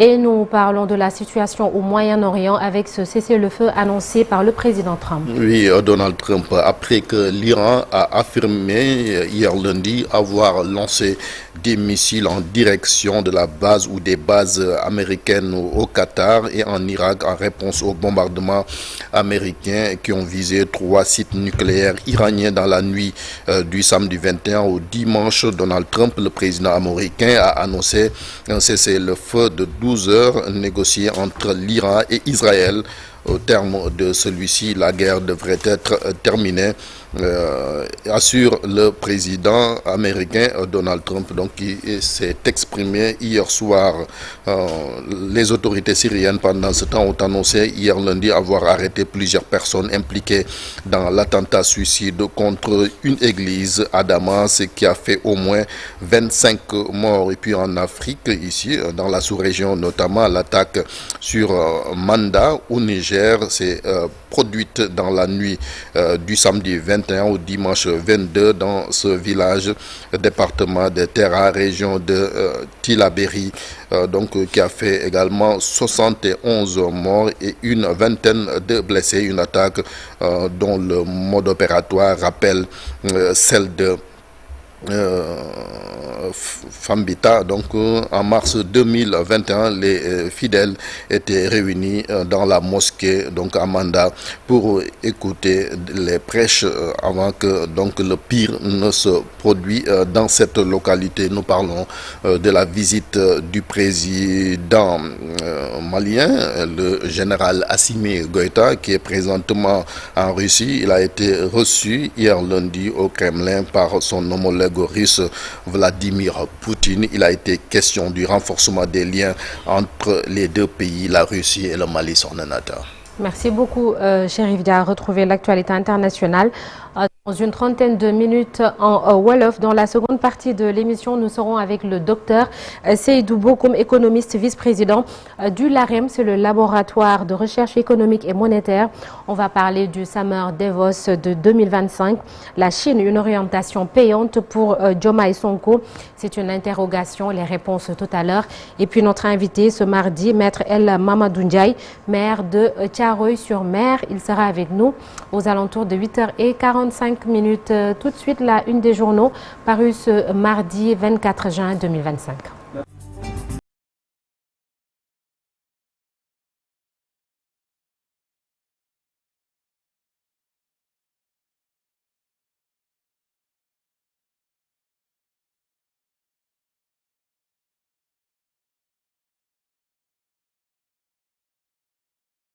Et nous parlons de la situation au Moyen-Orient avec ce cessez-le-feu annoncé par le président Trump. Oui, Donald Trump, après que l'Iran a affirmé hier lundi avoir lancé des missiles en direction de la base ou des bases américaines au Qatar et en Irak en réponse aux bombardements américains qui ont visé 3 sites nucléaires iraniens dans la nuit du samedi 21 au dimanche. Donald Trump, le président américain, a annoncé un cessez-le-feu de 12 heures négocié entre l'Iran et Israël. Au terme de celui-ci, la guerre devrait être terminée, assure le président américain Donald Trump, donc qui s'est exprimé hier soir. Les autorités syriennes, pendant ce temps, ont annoncé hier lundi avoir arrêté plusieurs personnes impliquées dans l'attentat suicide contre une église à Damas qui a fait au moins 25 morts. Et puis en Afrique, ici, dans la sous-région notamment, l'attaque sur Manda, au Niger, s'est produite dans la nuit du samedi 21 au dimanche 22 dans ce village département de Terra, région de Tillabéri, qui a fait également 71 morts et une vingtaine de blessés. Une attaque dont le mode opératoire rappelle celle de Fambita. Donc en mars 2021, les fidèles étaient réunis dans la mosquée à Manda pour écouter les prêches avant que le pire ne se produise dans cette localité. Nous parlons de la visite du président malien, le général Assimi Goïta, qui est présentement en Russie. Il a été reçu hier lundi au Kremlin par son homologue russe Vladimir Poutine. Il a été question du renforcement des liens entre les deux pays, la Russie et le Mali, son sénateur. Merci beaucoup, Chérif Dia. Retrouver l'actualité internationale dans une trentaine de minutes en Wolof. Dans la seconde partie de l'émission, nous serons avec le docteur Seydou Bokoum, économiste vice-président du LAREM, c'est le laboratoire de recherche économique et monétaire. On va parler du Summer Davos de 2025. La Chine, une orientation payante pour Diomaye Sonko. C'est une interrogation, les réponses tout à l'heure. Et puis notre invité ce mardi, Maître El Mamadou Ndiaye, maire de Thiaroye-sur-Mer. Il sera avec nous aux alentours de 8h45. Tout de suite, la une des journaux parue ce mardi 24 juin 2025.